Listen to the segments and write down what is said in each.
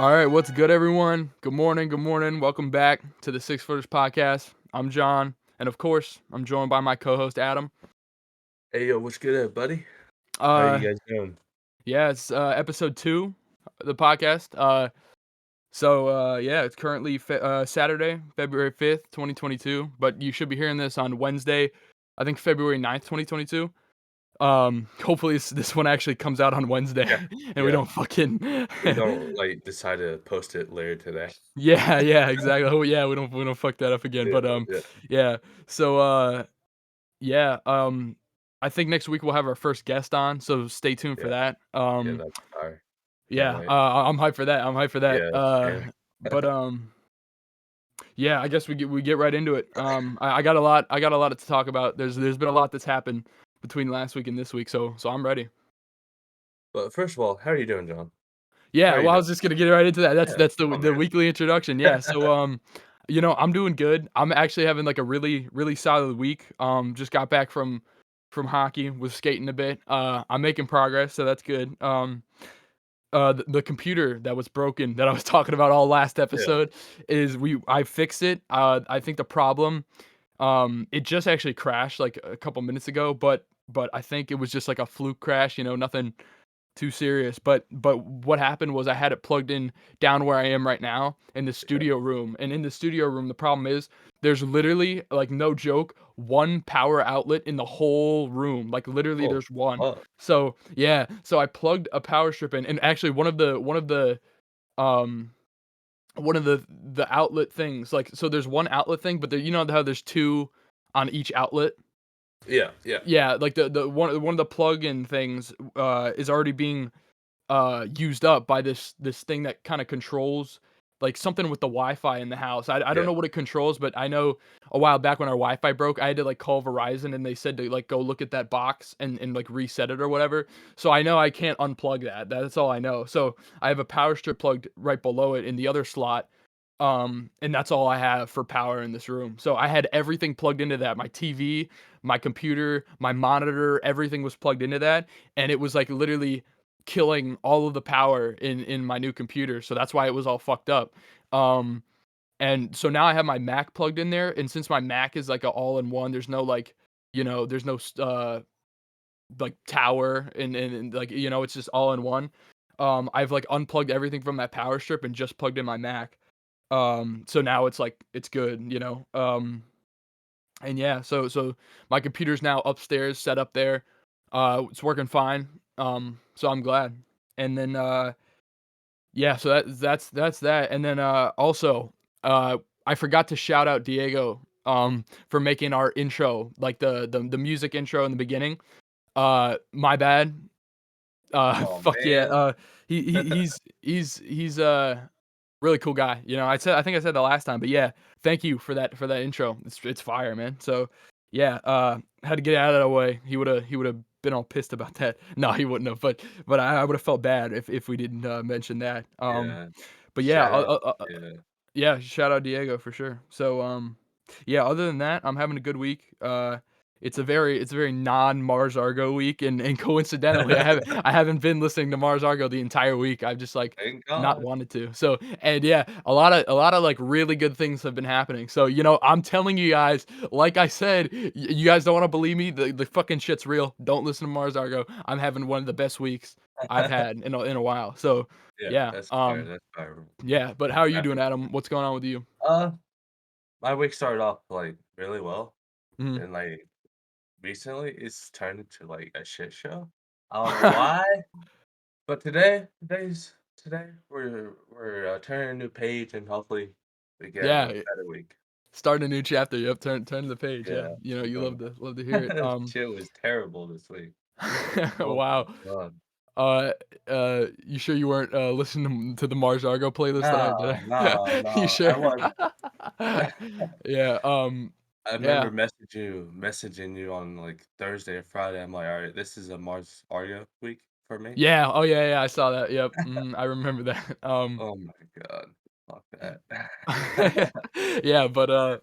All right, what's good, everyone? Good morning, good morning. Welcome back to the Six Footers Podcast. I'm John, and of course, I'm joined by my co-host Adam. Hey, yo, what's good, buddy? How are Uh, you guys doing? yeah, it's episode 2 of the podcast. So it's currently Saturday, February 5th, 2022, but you should be hearing this on Wednesday, I think February 9th, 2022. Hopefully this one actually comes out on Wednesday, Yeah, and we yeah. don't fucking We don't decide to post it later today. yeah, exactly. Oh yeah, we don't fuck that up again. Yeah, But yeah, yeah. So yeah, I think next week we'll have our first guest on, so stay tuned for yeah, that. yeah. That's fire. Can't Yeah, wait. I'm hyped for that. I'm hyped for that. Yeah, same. But yeah, I guess we get right into it. I got a lot to talk about. There's been a lot that's happened between last week and this week, so I'm ready. But first of all, how are you doing, John? How Yeah, are you well, I doing? was just gonna get right into that. That's Yeah, that's come the on, the man. weekly introduction. Yeah. So I'm doing good. I'm actually having like a really really solid week. Just got back from hockey, was skating a bit. I'm making progress, so that's good. The computer that was broken that I was talking about all last Yeah. episode I fixed it. I think the problem it just actually crashed like a couple minutes ago, but I think it was just like a fluke crash, nothing too serious. But what happened was I had it plugged in down where I am right now in the Okay. studio room. And in the studio room, the problem is there's literally, like, no joke, one power outlet in the whole room. Like, literally Oh, there's one. fuck. So, yeah, so I plugged a power strip in, and actually um one of the outlet things, like, so there's one outlet thing, but you know how there's two on each outlet? Yeah, yeah. Yeah, like the one of the plug-in things is already being used up by this thing that kinda controls, like, something with the Wi-Fi in the house. I don't Yeah. know what it controls, but I know a while back when our Wi-Fi broke, I had to, like, call Verizon, and they said to, like, go look at that box and, like, reset it or whatever. So I know I can't unplug that. That's all I know. So I have a power strip plugged right below it in the other slot, and that's all I have for power in this room. So I had everything plugged into that. My TV, my computer, my monitor, everything was plugged into that, and it was, like, literally killing all of the power in my new computer, so that's why it was all fucked up. Um, and so now I have my Mac plugged in there, and since my Mac is like a all-in-one, there's no, like, there's no like, tower and, like, it's just all in one. I've, like, unplugged everything from that power strip and just plugged in my Mac. So now it's, like, it's good. And yeah, so my computer's now upstairs, set up there. It's working fine. So I'm glad. And then yeah, so that's that. And then also I forgot to shout out Diego for making our intro, like the music intro in the beginning. My bad. Oh, Fuck yeah. man. He's really cool guy. I think I said that last time, but yeah, thank you for that intro. It's fire, man. So yeah, had to get it out of the way. He would have been all pissed about that. No, he wouldn't have, but I would have felt bad if we didn't mention that. Yeah. But yeah, Shout out. Yeah. yeah, shout out Diego for sure. So yeah, other than that, I'm having a good week. It's a very non-Mars Argo week, and coincidentally, I haven't been listening to Mars Argo the entire week. I've just, like, Thank not God. wanted to. So, and yeah, a lot of like really good things have been happening. So, I'm telling you guys, like I said, you guys don't want to believe me. The fucking shit's real. Don't listen to Mars Argo. I'm having one of the best weeks I've had in a while. So, Yeah, yeah. that's fair, that's fair. Yeah, but how are you doing, Adam? What's going on with you? Uh, my week started off, really well, Mhm. and, recently, it's turned into, a shit show. I don't know why, but today, we're turning a new page, and hopefully we get a Yeah, better week. starting a new chapter. Yep, turn the page. Yeah, Yeah, you uh, love to hear it. this shit was terrible this week. Oh my Wow. god. Uh, you sure you weren't listening to the Mars Argo playlist that I No, did? no, You no, sure? I was Yeah. I remember Yeah. messaging you on, Thursday or Friday. I'm like, "Alright, this is a Mars Aria week for me." Yeah. Oh yeah, yeah. I saw that. Yep. I remember that. Oh my god. Fuck that. Yeah, but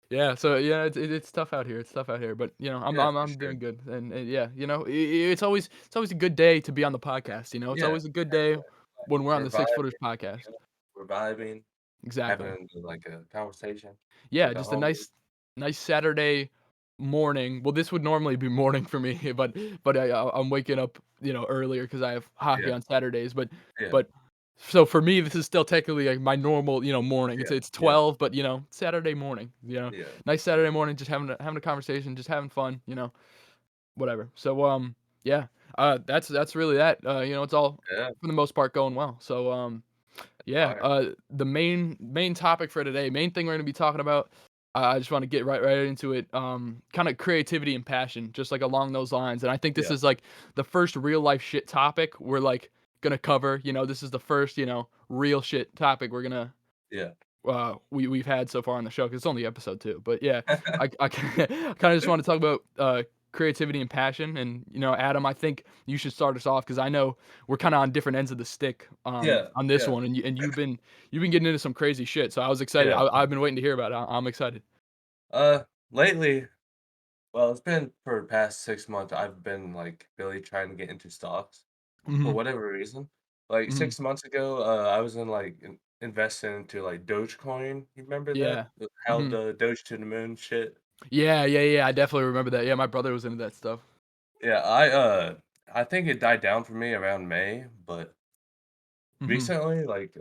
yeah, so yeah, it's tough out here. It's tough out here, but I'm Yeah, I'm for I'm sure. doing good, and yeah, it's always a good day to be on the podcast. It's Yeah, always a good day definitely. when we're on we're the Six vibing, Footers podcast. you know, we're vibing, Exactly. having, like, a conversation Yeah, with the just a homies. nice Saturday morning. Well, this would normally be morning for me, but I'm waking up, earlier because I have hockey Yeah, on Saturdays. yeah, But so for me, this is still technically like my normal, morning. yeah, It's yeah, 12, but Saturday morning. yeah, Nice yeah, Saturday morning, just having a conversation, just having fun. Whatever. So yeah, that's really that. It's all yeah, for the most part going well. So yeah, fire. the main topic for today, main thing we're gonna be talking about, I just wanna get right into it, kinda creativity and passion, just, like, along those lines, and I think this Yeah, is, like, the first real life shit topic we're, like, gonna cover, this is the first, real shit topic we're gonna yeah. we've had so far on the show 'cause it's only episode 2, but yeah, I kinda just wanna talk about, creativity and passion, and, Adam, I think you should start us off because I know we're kinda on different ends of the stick, Yeah, on this yeah, one, and you've been getting into some crazy shit, so I was excited. yeah. I've been waiting to hear about it. I'm excited. Lately, well, it's been for the past 6 months, I've been, like, really trying to get into stocks for Mhm, whatever reason. Like, mhm. 6 months ago, I was in, like, investing into, like, Dogecoin. You remember that? Yeah. How Mhm. the Doge to the moon shit? Yeah, yeah, yeah, I definitely remember that. Yeah, my brother was into that stuff. Yeah, I think it died down for me around May, but Mhm. recently, like,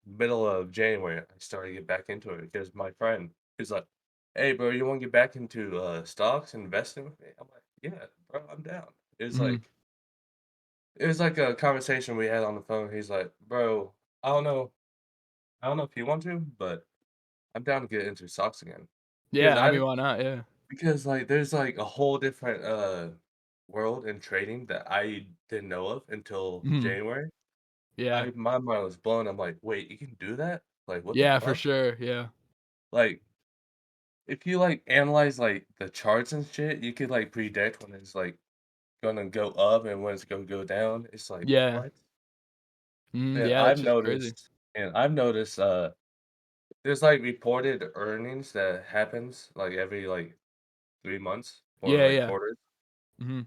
middle of January, I started to get back into it because my friend is like, "Hey, bro, you wanna get back into, stocks and investing with me?" I'm like, "Yeah, bro, I'm down." Mhm. It was like a conversation we had on the phone. He's like, "Bro, I don't know I don't know if you want to, but I'm down to get into stocks again." Because Yeah, I mean, why not? Yeah. like, there's, like, a whole different, world in trading that I didn't know of until Mhm. January. Yeah. I My mind was blown. I'm like, "Wait, you can do that? Like, what the Yeah, for fuck?" sure, yeah. Like, if you, like, analyze, like, the charts and shit, you could, like, predict when it's, like, gonna go up and when it's gonna go down. It's like, Yeah. "What?" Mhm, And yeah, that's just crazy. I've noticed, there's, like, reported earnings that happens, like, every, like, 3 months or, Yeah, like, yeah. quarters. Mhm.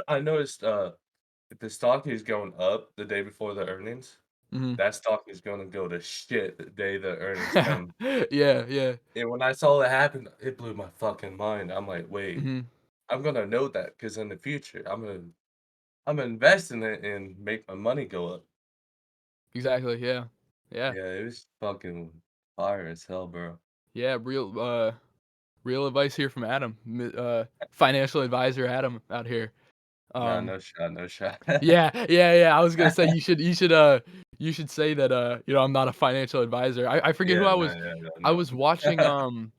I noticed, if the stock is going up the day before the earnings, Mhm. that stock is gonna go to shit the day the earnings come. Yeah, yeah. And when I saw that happen, it blew my fucking mind. I'm like, "Wait, Mhm. I'm gonna know that because in the future, I'm gonna invest in it and make my money go up." Exactly, yeah. Yeah. Yeah, it was fucking fire as hell, bro. Yeah, real advice here from Adam, financial advisor Adam out here. Nah, Um, no shot, no shot. yeah, yeah, yeah, I was gonna say you should say that, I'm not a financial advisor. I forget who Yeah, I no, was yeah, I no, was watching, no.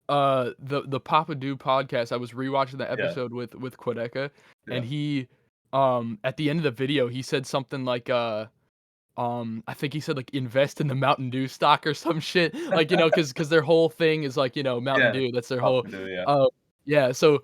the Papa Do podcast. I was rewatching the Yeah, episode with Quadeca, and yeah, he, at the end of the video, he said something like, I think he said, like, "Invest in the Mountain Dew stock," or some shit, like, because their whole thing is, like, Mountain yeah. Dew, that's their whole Papa do, yeah. uh, yeah, so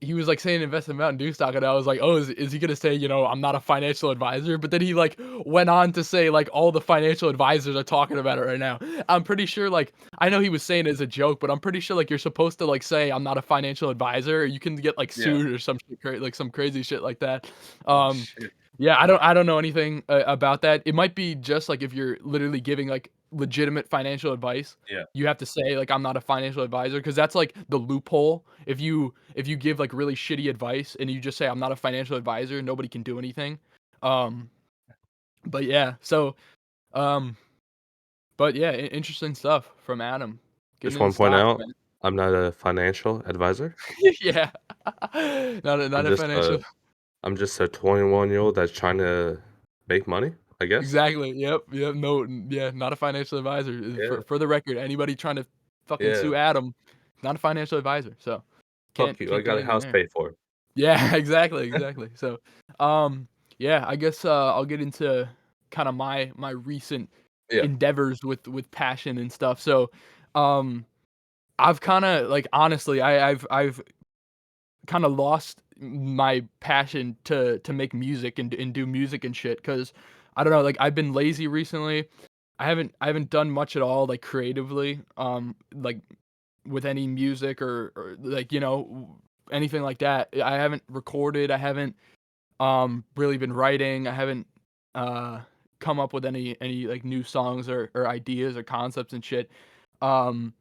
he was, like, saying invest in Mountain Dew stock, and I was like, "Oh, is he gonna say, I'm not a financial advisor?" But then he, like, went on to say, like, all the financial advisors are talking about it right now. I'm pretty sure, like, I know he was saying it as a joke, but I'm pretty sure, like, you're supposed to, like, say, "I'm not a financial advisor," or you can get, like, Yeah. sued or some shit like, some crazy shit like that. Oh, Um shit. yeah, I don't know anything, about that. It might be just, like, if you're literally giving, like, legitimate financial advice, Yeah, you have to say, like, "I'm not a financial advisor," because that's, like, the loophole. If you give, like, really shitty advice and you just say, "I'm not a financial advisor," nobody can do anything. Um, but yeah, so, um, but yeah, interesting stuff from Adam. Getting just into wanna point stocks, out, man. I'm not a financial advisor. Yeah. Not I'm a just financial. a I'm just a 21-year-old that's trying to make money, I guess. Exactly, yep, yep, no, yeah, not a financial advisor, Yeah, for the record, anybody trying to fucking yeah. sue Adam, not a financial advisor, so can't Fuck you, I can't do got a anything house there. paid for. Yeah, exactly, exactly, so, yeah, I guess, I'll get into kinda my recent Yeah, endeavors with passion and stuff, so, um, I've kinda like, honestly, I've kinda lost my passion to make music and do music and shit, cause I don't know, like, I've been lazy recently. I haven't done much at all, like, creatively, like, with any music or, like, anything like that. I haven't recorded, I haven't, really been writing, I haven't uh, come up with any like new songs or ideas or concepts and shit. Um,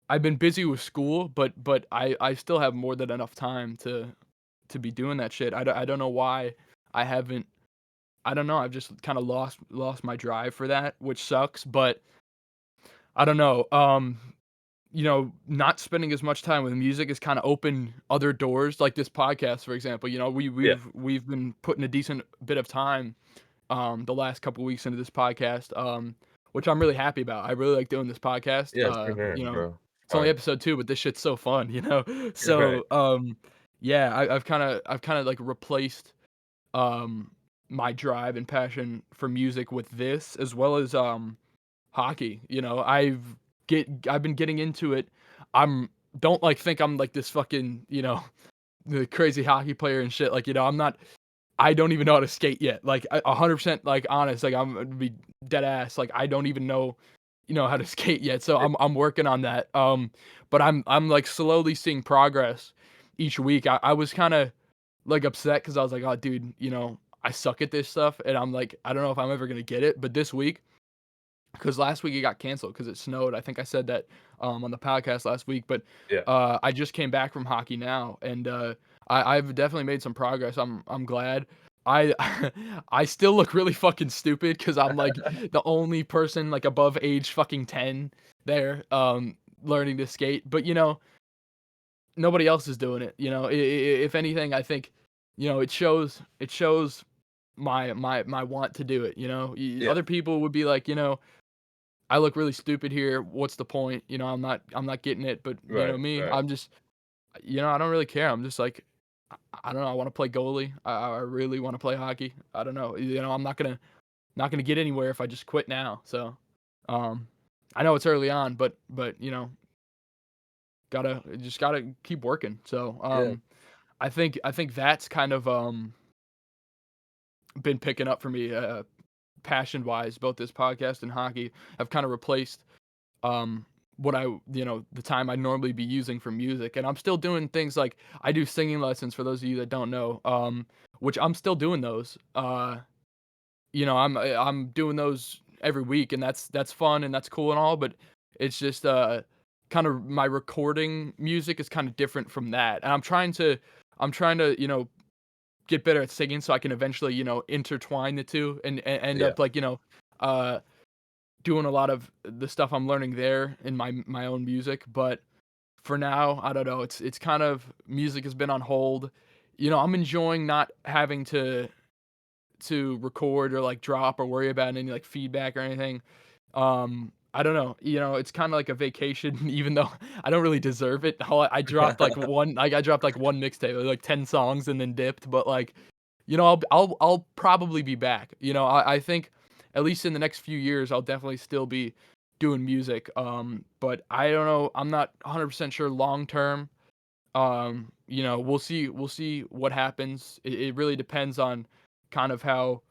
I've been busy with school, but I still have more than enough time to be doing that shit. I don't know why I haven't. I don't know. I've just kind of lost my drive for that, which sucks. But I don't know. Not spending as much time with music has kind of opened other doors, like this podcast, for example. Yeah. We've been putting a decent bit of time the last couple weeks into this podcast, which I'm really happy about. I really like doing this podcast. Yeah, same here, bro. It's only Fine. episode 2, but this shit's so fun, you know? Right. So, yeah, I've kinda, like, replaced, um, my drive and passion for music with this, as well as, hockey. I've been getting into it. I'm don't, like, think I'm, like, this fucking, the crazy hockey player and shit. Like, I don't even know how to skate yet. Like, 100%, like, honest, like, I'm gonna be dead ass. Like, I don't even know, how to skate yet. So Yeah. I'm working on that. But I'm like slowly seeing progress each week. I was kind of like upset because I was like, oh, dude, I suck at this stuff, and I'm like, I don't know if I'm ever gonna get it. But this week, because last week it got canceled because it snowed. I think I said that on the podcast last week, but Yeah. I just came back from hockey now, and I've definitely made some progress. I'm glad. I I still look really fucking stupid because I'm like the only person like above age fucking 10 there learning to skate. But nobody else is doing it. If anything, I think it shows my want to do it. Yeah. Other people would be like, I look really stupid here. What's the point? I'm not getting it. But Right, me, right. I'm just, I don't really care. I'm just like, I don't know. I want to play goalie. I really want to play hockey. I don't know. I'm not gonna get anywhere if I just quit now. So, um, I know it's early on, but gotta keep working. So, Yeah. I think that's kind of been picking up for me, passion wise. Both this podcast and hockey have kind of replaced um what the time I'd normally be using for music. And I'm still doing things like I do singing lessons for those of you that don't know, which I'm still doing those. I'm doing those every week, and that's fun and that's cool and all, but it's just kind of my recording music is kind of different from that. And I'm trying to get better at singing so I can eventually intertwine the two and end Yeah. up like uh doing a lot of the stuff I'm learning there in my own music. But for now, I don't know. It's kind of music has been on hold. I'm enjoying not having to record or like drop or worry about any like feedback or anything. I don't know. It's kind of like a vacation, even though I don't really deserve it. I dropped I dropped like one mixtape, like 10 songs, and then dipped. But like, I'll probably be back. I think at least in the next few years, I'll definitely still be doing music. But I don't know. I'm not 100% sure long term. We'll see what happens. It really depends on kind of how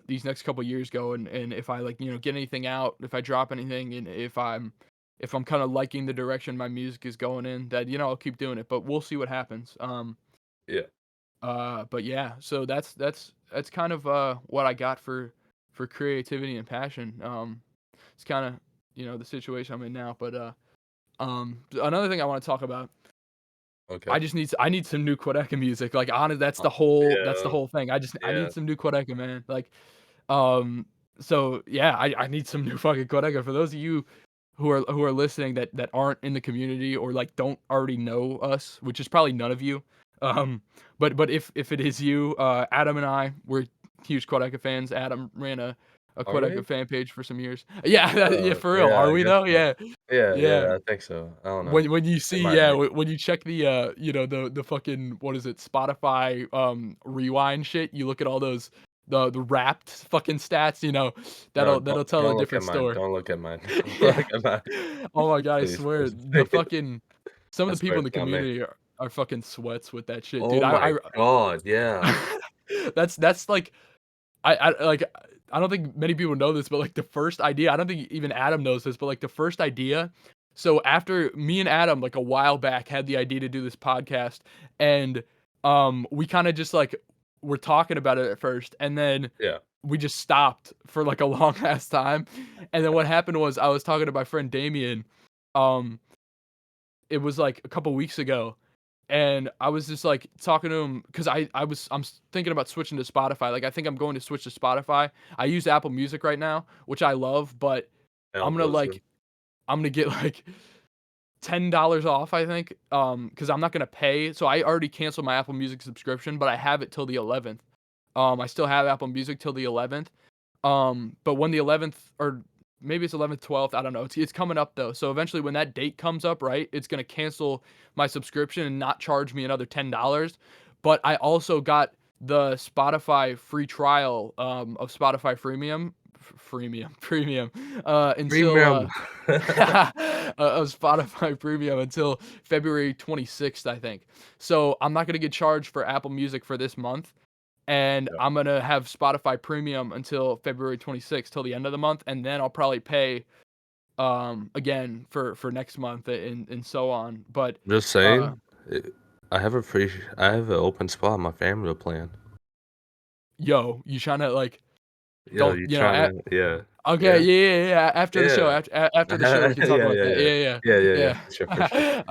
these next couple years go, and if I like get anything out, if I drop anything, and if I'm kind of liking the direction my music is going in, that I'll keep doing it. But we'll see what happens. Yeah. But yeah, so that's kind of what I got for creativity and passion. It's kind of the situation I'm in now. But another thing I want to talk about. Okay. I need some new Quadeca music. Like, honest, that's the Yeah. whole thing. I Yeah. need some new Quadeca, man. Like, um, so yeah, I need some new fucking Quadeca. For those of you who are listening that aren't in the community or like don't already know us, which is probably none of you. But if it is you, Adam and I, we're huge Quadeca fans. Adam ran a Are Quadeca we? fan page for some years. Yeah, yeah, for real. Yeah, Are I we guess though? so. Yeah, Yeah, yeah. yeah, I think so. I don't know. When you It see might yeah, be. when you check the, the fucking what is it, Spotify, rewind shit, you look at all those the Wrapped fucking stats, No, that'll tell a don't look at different mine. story. Don't look at mine. Don't Yeah. look at mine. Oh my god, I Please, swear, please, the please. fucking some of I the swear people in it's the not me. community are fucking sweats with that shit, dude. Oh my god, yeah. That's like like, I don't think many people know this, but, like, the first idea I don't think even Adam knows this, but, like, the first idea so after me and Adam, like, a while back, had the idea to do this podcast, and, we kinda just, like were talking about it at first, and then Yeah. we just stopped for, like, a long ass time, and then what happened was I was talking to my friend Damien, um, it was, like, a couple weeks ago, and I was just, like, talking to him because thinking about switching to Spotify, like, I think I'm going to switch to Spotify. I use Apple Music right now, which I love, but I'm gonna, Listen. like I'm gonna get, like, $10 off, I think, because I'm not gonna pay so I already canceled my Apple Music subscription, but I have it till the 11th. I still have Apple Music till the 11th. But when the 11th or maybe it's 11th, 12th, I don't know. It's coming up though. So eventually when that date comes up, right, it's going to cancel my subscription and not charge me another $10. But I also got the Spotify free trial of Spotify premium until Premium. of Spotify premium until February 26th, I think. So I'm not going to get charged for Apple Music for this month and Yeah. I'm gonna have Spotify Premium until February 26th, till the end of the month, and then I'll probably pay again for next month and so on. But Just uh saying, I have a free I have an open spot on my family plan. yo, you trying to like Yo, don't you you know trying to yeah. okay, Yeah. yeah. After the show, Yeah. after the show, we can talk Yeah, about yeah, that. yeah. Yeah, Yeah, yeah, yeah. yeah, For sure, for sure.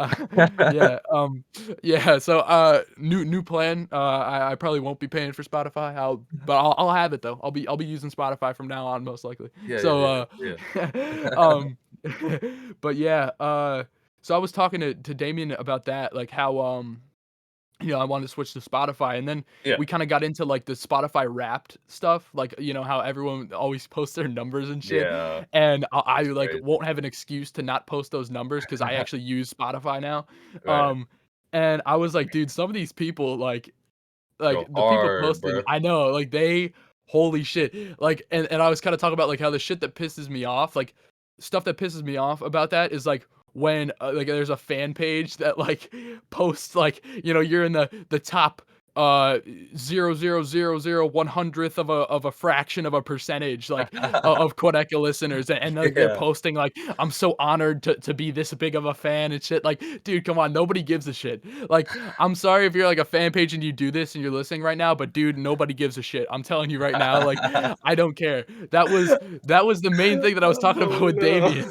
yeah. Yeah, yeah. So, new plan. I probably won't be paying for Spotify. I'll have it though. I'll be using Spotify from now on, most likely. Yeah, yeah, So, yeah, um, but yeah. So I was talking to Damien about that, like how I wanted to switch to Spotify, and then yeah. we kinda got into, like, the Spotify Wrapped stuff, like, how everyone always posts their numbers and shit, Yeah, and I, it's like, crazy. won't have an excuse to not post those numbers because I actually use Spotify now, Right. um, and I was like, "Dude, some of these people, like, Go the people hard, posting bro. I know, like, they holy shit." Like, and I was kinda talking about, like, how the shit that pisses me off, like, stuff that pisses me off about that is, like, when, like, there's a fan page that, like, posts, like, you're in the top, 0.0000 of a fraction of a percentage, like, of Quadeca listeners, and they're Yeah. posting, like, "I'm so honored to be this big of a fan," and shit, like, dude, come on, nobody gives a shit. Like, I'm sorry if you're like a fan page and you do this and you're listening right now, but dude, nobody gives a shit. I'm telling you right now, like, I don't care. That was the main thing that I was talking about Oh, with no. Damien.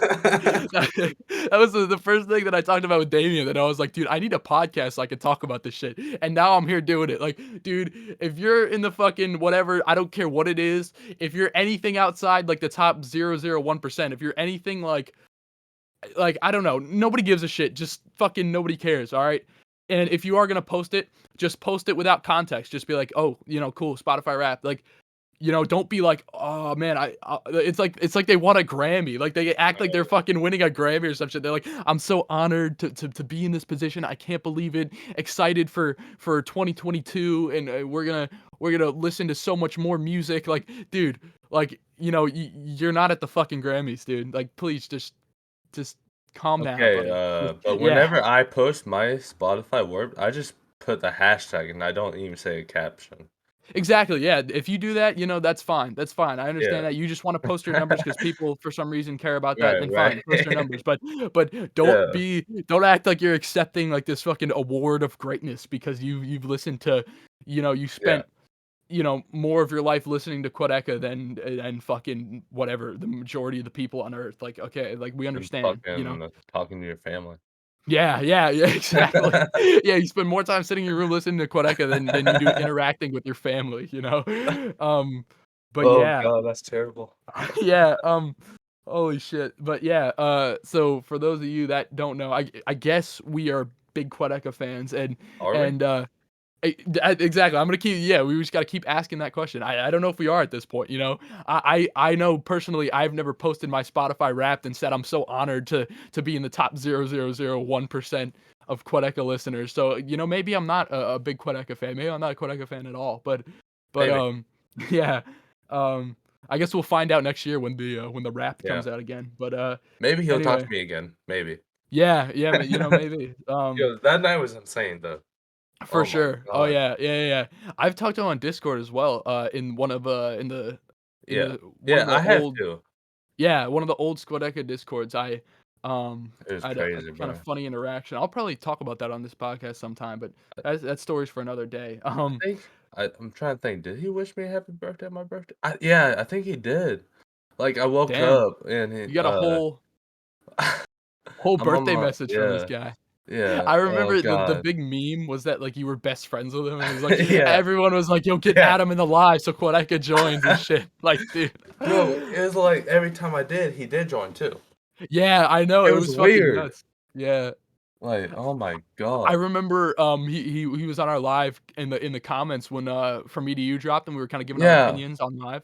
That was the first thing that I talked about with Damien, that I was like, dude, I need a podcast so I can talk about this shit. And now I'm here doing it. Like, dude, if you're in the fucking whatever, I don't care what it is. If you're anything outside like the top 0.001%, if you're anything like I don't know, nobody gives a shit. Just fucking nobody cares, all right? And if you are gonna post it, just post it without context. Just be like, oh, cool, Spotify rap. Like, don't be like, oh man, it's like they want a Grammy. Like they act like they're fucking winning a Grammy or some shit. They're like, I'm so honored to be in this position. I can't believe it. Excited for 2022, and we're gonna listen to so much more music. Like, dude, like you're not at the fucking Grammys, dude. Like, please just calm down, Okay, buddy. but Yeah, whenever I post my Spotify word, I just put the hashtag and I don't even say a caption. exactly. Yeah, if you do that, that's fine. That's fine. I Yeah. understand that you just want to post your numbers because people, for some reason, care about that. Right, Then right. fine, post your numbers. But Yeah, don't act like you're accepting like this fucking award of greatness because you've listened to, you yeah. spent more of your life listening to Quadeca than fucking whatever the majority of the people on earth. Like, okay, like we And understand. fucking talking to your family. Yeah, exactly. Yeah, you spend more time sitting in your room listening to Quadeca than you do interacting with your family? Um, but Oh yeah, god, that's terrible. yeah, holy shit. But yeah, so for those of you that don't know, I guess we are big Quadeca fans Are we? and exactly. I'm gonna keep. Yeah, we just gotta keep asking that question. I don't know if we are at this point. I know personally, I've never posted my Spotify Wrapped and said I'm so honored to be in the top 0.001% of Quadeca listeners. So maybe I'm not a big Quadeca fan. Maybe I'm not a Quadeca fan at all. But Maybe. yeah. I guess we'll find out next year when the Wrapped Yeah. comes out again. But Maybe he'll talk anyway, to me again. Maybe. yeah, maybe. Yo, that night was insane though. For Oh my sure. Oh god. yeah. I've talked to him on Discord as well, in one of, in Yeah. the one Yeah, of the I have old too. yeah, one of the old Quadeca Discords. It was I had a crazy, kind of bro. funny interaction. I'll probably talk about that on this podcast sometime, but that's stories for another day. I think I'm trying to think, did he wish me a happy birthday on my birthday? Yeah, I think he did. Like, I woke Damn, up and he, you got a whole I'm on birthday my message from this yeah, guy. yeah, I oh remember the god. big meme was that, like, you were best friends with him, and it was like Yeah, everyone was like, "Yo, get yeah. Adam in the live so Quadeca joins and shit." Like, dude. Bro, it was like every time I did, he did join too. Yeah, I know, It it was was fucking weird. nuts. Yeah. Like, oh my I god. remember, he was on our live in the comments when, From Me to You dropped, and we were kinda giving our Yeah, opinions on live.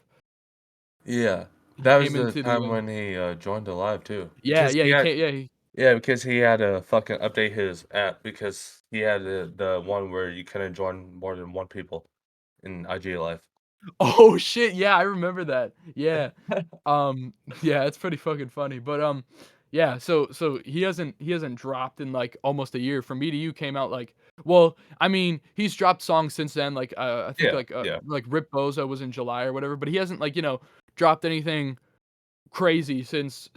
yeah. He That was came the into the, time when he, joined the live too. yeah, yeah, he Yeah, because he had to fucking update his app because he had the one where you couldn't join more than 1 people in IG Live. Oh, shit, yeah, I remember that. Yeah. Um, yeah, it's pretty fucking funny, but, yeah, so he hasn't dropped in, like, almost a year. From Me to You came out, like, well, I mean, he's dropped songs since then, like, I think, Yeah, yeah, like, Rip Bozo was in July or whatever, but he hasn't, like, dropped anything crazy since,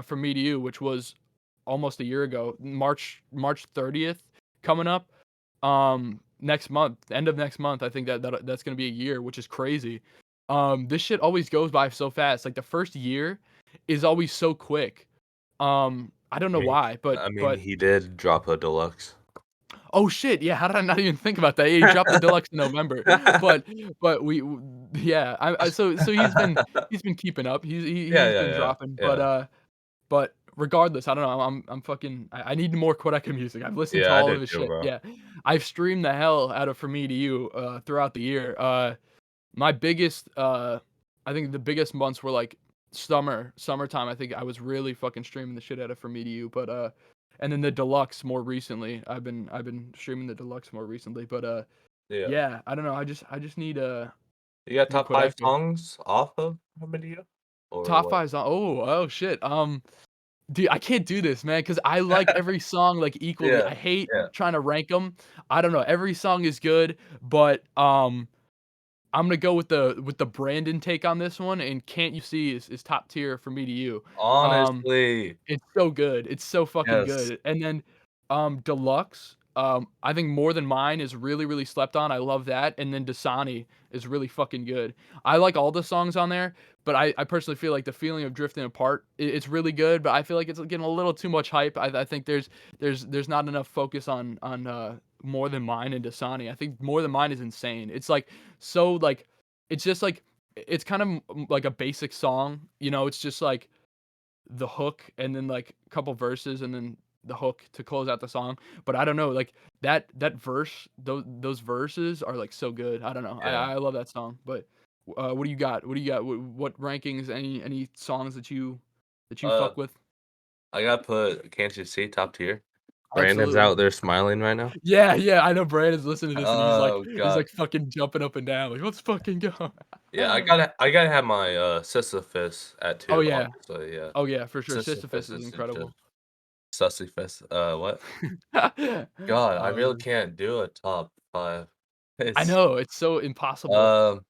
From Me to You, which was almost a year ago. March 30th coming up, next month, end of next month, I think that's gonna be a year, which is crazy. This shit always goes by so fast, like, the first year is always so quick. I don't I know mean why, but I mean, but he did drop a deluxe. oh, shit, yeah, how did I not even think about that? Yeah, he dropped the deluxe in November, but we w yeah, so he's been keeping up, Yeah, he's yeah, been yeah, dropping, yeah. but regardless, I don't know, I'm fucking I need more Quadeca music. I've listened to Yeah, I all of did his too, shit, bro. yeah. I've streamed the hell out of From Me to You, throughout the year. My biggest, I think the biggest months were, like, summertime. I think I was really fucking streaming the shit out of From Me to You, but, and then the deluxe more recently. I've been streaming the deluxe more recently, but, Yeah. yeah, I don't know, I just need, You got more top 5 Quadeca. songs off of Video? Or Top what? 5 oh shit, dude, I can't do this, man, because I like every song, like, equally. Yeah, I hate yeah. trying to rank them. I don't know, every song is good, but, I'm gonna go with the Brandon take on this one, and Can't You See is top tier for Me to You. Um, Honestly, it's so good, it's so fucking yes. good, and then, Deluxe, I think More Than Mine is really, really slept on, I love that, and then Dasani is really fucking good. I like all the songs on there, but I personally feel like The Feeling of Drifting Apart, it's really good, but I feel like it's getting a little too much hype. I think there's not enough focus on, More Than Mine and Dasani. I think More Than Mine is insane. It's, like, so, like it's just, like it's kind of, like a basic song, it's just, like, the hook and then, like, a couple verses and then the hook to close out the song. But I don't know, like, that verse, those verses are, like, so good. I don't know. I Yeah. I love that song. But, what do you got? What do you got? What rankings, any songs that you Uh, fuck with? I gotta put Can't You See top tier. Brandon's Absolutely. out there smiling right now. Yeah, yeah, I know Brandon's listening to this and Oh he's, god. like, fucking jumping up and down, like, "Let's fucking go." Yeah, I gotta have my, Sisyphus at Oh, 2, yeah. obviously, yeah. Oh, yeah, for sure. Sisyphus Sisyphus is is incredible. just Sisyphus, what? God, I really Um, can't do a top 5. I It's, know, it's so impossible. um,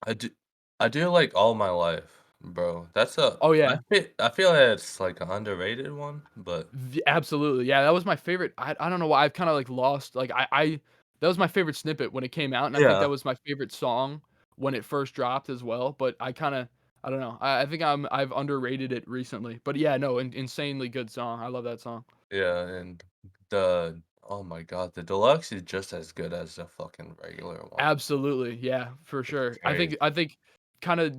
I do I do like All My Life, bro. That's a Oh, yeah. I feel like it's, like, an underrated one, but Absolutely, yeah, that was my favorite. I don't know why I've kinda, like, lost, like, I that was my favorite snippet when it came out, and I think yeah, that was my favorite song when it first dropped as well, but I don't know, I think I've underrated it recently, but yeah, no, insanely good song, I love that song. yeah, and the oh my god, the deluxe is just as good as the fucking regular one. Absolutely, yeah, for It's sure. I crazy. think I think kinda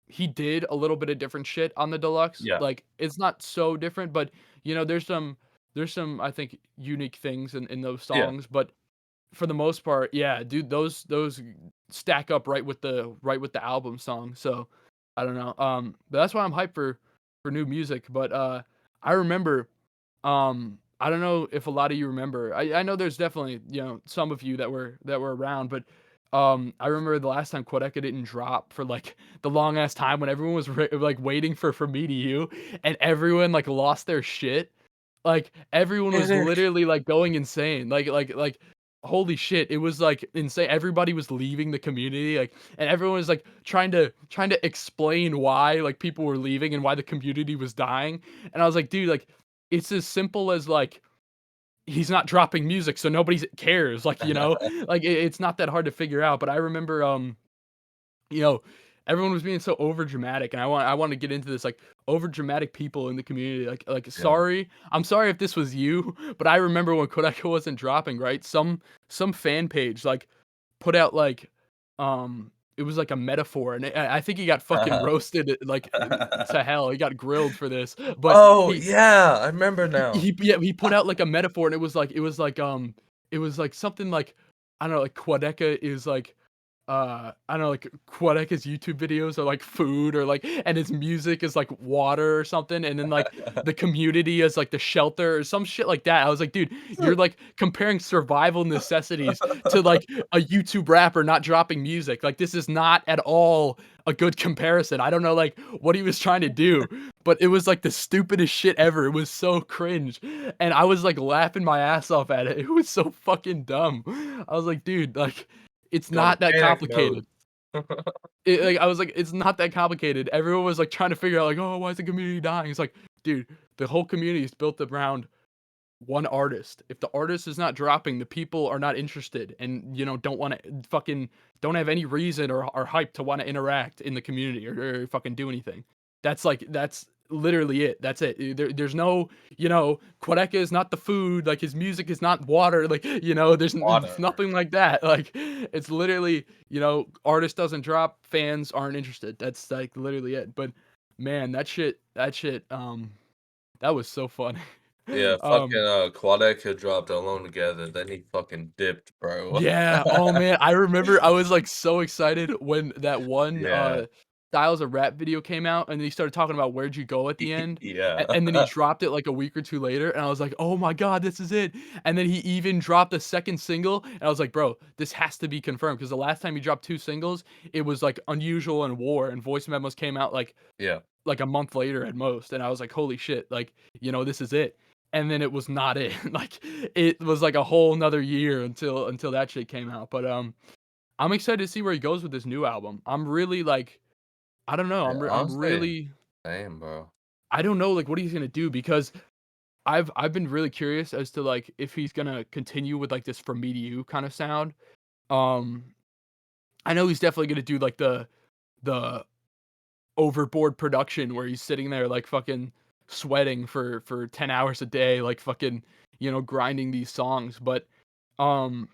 he did a little bit of different shit on the deluxe, Yeah, like, it's not so different, but, there's some, I think, unique things in those yeah, songs, but for the most part, yeah, dude, those stack up right with the album song, so, I don't know, but that's why I'm hyped for new music, but, I remember, I don't know if a lot of you remember. I know there's definitely, some of you that were around, but, I remember the last time Quadeca didn't drop for, like, the long ass time when everyone was like, waiting for Me to You, and everyone, like, lost their shit. Like, everyone was Physics. literally, like, going insane. Like, holy shit, it was, like, insane. Everybody was leaving the community, like, and everyone was, like, trying to explain why, like, people were leaving and why the community was dying, and I was like, "Dude, like, it's as simple as, like, he's not dropping music, so nobody cares, like, like, it's not that hard to figure out, but I remember, you know, everyone was being so over dramatic, and I want to get into this, like, over dramatic people in the community, Yeah. I'm sorry if this was you, but I remember when Quadeca wasn't dropping, right? Some fan page, like, put out, like, it was like a metaphor, and I think he got fucking roasted, like, to hell, he got grilled for this, but Oh, yeah, I remember now. he put out, like, a metaphor, and it was like something like, I don't know, like, Quadeca is like, I don't know, like, Quadeca's YouTube videos are like food or like and his music is like water or something, and then, like, the community is like the shelter or some shit like that. I was like, "Dude, you're, like, comparing survival necessities to, like, a YouTube rapper not dropping music. Like, this is not at all a good comparison." I don't know, like, what he was trying to do, but it was, like, the stupidest shit ever. It was so cringe, and I was, like, laughing my ass off at it. It was so fucking dumb. I was like, "Dude, like, it's Go to not that panic mode. complicated." I was like, "It's not that complicated." Everyone was, like, trying to figure out, like, "Oh, why is the community dying?" It's like, "Dude, the whole community is built around one artist. If the artist is not dropping, the people are not interested and, don't wanna fucking don't have any reason or hype to wanna interact in the community or fucking do anything. That's literally it. That's it. There's no, Quadeca is not the food, like, his music is not water, like, it's Water. nothing like that. Like, it's literally, artist doesn't drop, fans aren't interested. That's, like, literally it. But, man, that was so funny. Yeah, fucking, Um Quadeca dropped Alone Together, then he fucking dipped, bro. Yeah, oh man, I remember I was, like, so excited when that one, Yeah. Styles of Rap video came out, and then he started talking about "Where'd you go" at the end, Yeah. and then he dropped it, like, a week or 2 later, and I was like, "Oh my god, this is it," and then he even dropped a 2nd single, and I was like, "Bro, this has to be confirmed because the last time he dropped 2 singles, it was, like, Unusual and War, and Voice Memos came out, Yeah. like a month later at most, and I was like, "Holy shit, like, this is it." And then it was not it. Like, it was like a whole 'nother year until that shit came out. But, I'm excited to see where he goes with this new album. I'm really, like, I don't know, Yeah, I'm honestly, really same, bro. I don't know, like, what he's gonna do because I've been really curious as to, like, if he's gonna continue with, like, this "From Me to You" kinda sound. Um, I know he's definitely gonna do, like, the overboard production where he's sitting there, like, fucking sweating for 10 hours a day, like, fucking, grinding these songs, but, um,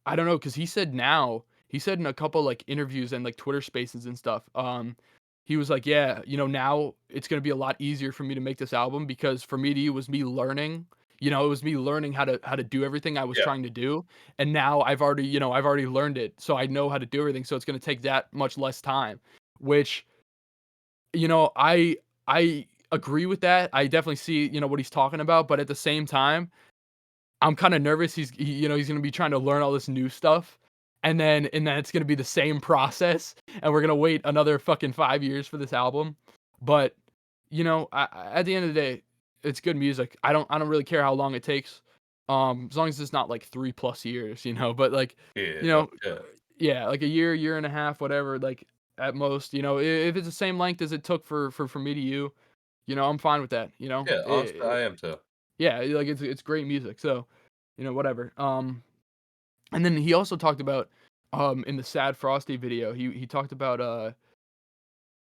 I don't know, cause he said in a couple, like, interviews and, like, Twitter Spaces and stuff, he was like, "Yeah, now it's gonna be a lot easier for me to make this album because For Me to You was me learning, it was me learning how to do everything I was Yeah. trying to do, and now I've already learned it, so I know how to do everything, so it's gonna take that much less time," which I agree with that. I definitely see, what he's talking about, but at the same time, I'm kinda nervous he's gonna be trying to learn all this new stuff, and then it's gonna be the same process, and we're gonna wait another fucking 5 years for this album. But, at the end of the day, it's good music. I don't really care how long it takes, as long as it's not, like, 3 plus years, but, like, Yeah, you no know shit. yeah, like a year and a half, whatever, like, at most, if it's the same length as it took for Me to You, I'm fine with that, Yeah, honestly, I am too. yeah, like, it's great music, so, whatever, and then he also talked about, in the Sad Frosty video, he talked about,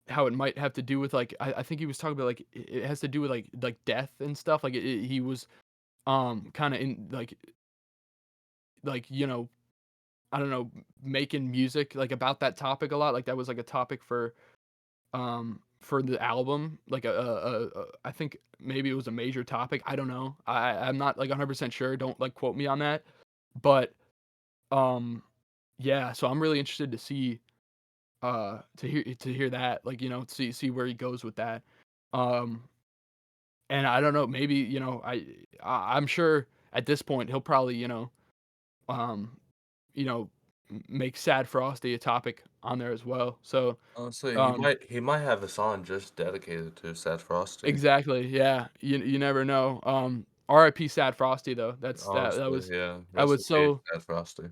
how it might have to do with, like I think he was talking about, like, it has to do with, like, death and stuff, like, he was, kinda in, like, I don't know, making music, like, about that topic a lot, like, that was, like, a topic for the album, like, I think maybe it was a major topic, I don't know, I'm not, like, 100% sure, don't, like, quote me on that, but, um, yeah, so I'm really interested to see, to hear that, like, see where he goes with that, um, and I don't know, maybe, I'm sure at this point, he'll probably, um, you know, make Sad Frosty a topic on there as well. So, Honestly, he um, might he might have a song just dedicated to Sad Frosty. exactly, yeah. You never know. R.I.P. Sad Frosty though. Honestly, yeah. That Rest in was peace, so Sad Frosty.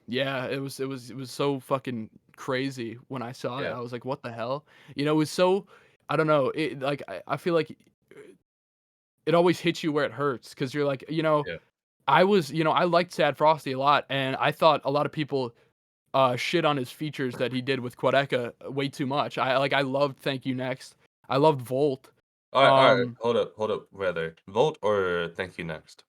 yeah, it was so fucking crazy when I saw that. Yeah. I was like, what the hell? It was so I don't know. I feel like it always hits you where it hurts because you're like, Yeah. I liked Sad Frosty a lot, and I thought a lot of people shit on his features that he did with Quadeca way too much. I loved Thank You Next. I loved Volt. Alright, Um, hold up, rather. Volt or Thank You Next?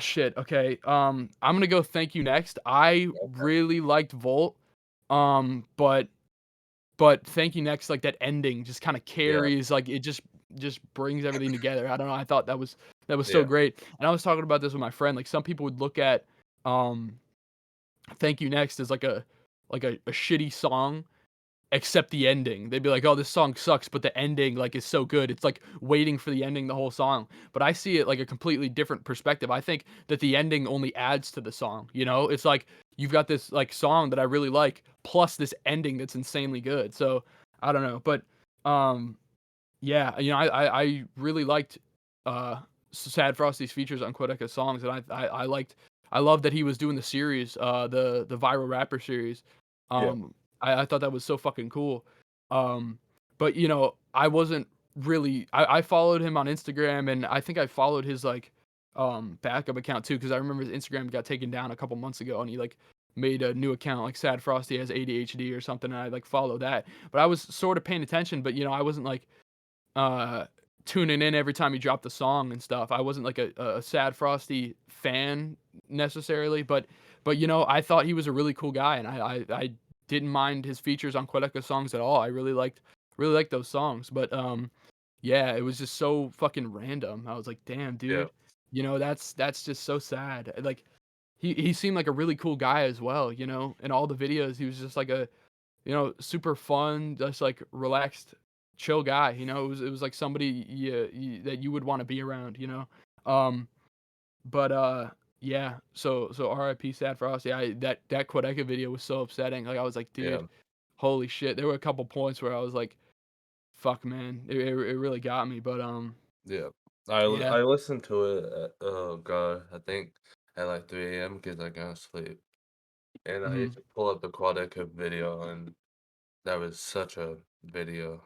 shit. Okay. I'm gonna go Thank You Next. I Okay. really liked Volt. But Thank You Next, like that ending just kind of Yeah, carries, like it just brings everything together. I don't know. I thought that was so yeah, great. And I was talking about this with my friend. Like some people would look at um Thank You Next as like a shitty song, except the ending. They'd be like, "Oh, this song sucks, but the ending, like, is so good." It's like waiting for the ending the whole song. But I see it like a completely different perspective. I think that the ending only adds to the song, you know? It's like you've got this like song that I really like, plus this ending that's insanely good. So I don't know. But um yeah, I really liked Sad Frosty's features on Quadeca songs, and I love that he was doing the series, the viral rapper series. yeah, I thought that was so fucking cool. Um, but I wasn't really I followed him on Instagram, and I think I followed his like backup account too, because I remember his Instagram got taken down a couple months ago, and he like made a new account like Sad Frosty has ADHD or something, and I like follow that. But I was sort of paying attention, but I wasn't like uh, tuning in every time he dropped a song and stuff. I wasn't like a Sad Frosty fan necessarily, but I thought he was a really cool guy, and I didn't mind his features on Quadeca songs at all. I really liked those songs, but yeah, it was just so fucking random. I was like, damn, yeah, dude, that's just so sad. Like he seemed like a really cool guy as well. In all the videos, he was just like a super fun, just like relaxed, chill guy. It was like somebody that you would want to be around. Um, but yeah. So R.I.P. Sad Frosty. That Quadeca video was so upsetting. Like I was like, yeah, dude, holy shit. There were a couple points where I was like, fuck, man, it really got me. But yeah. yeah. I listened to it at, oh god, I think at like 3 AM because I couldn't sleep, and I used Mhm. to pull up the Quadeca video, and that was such a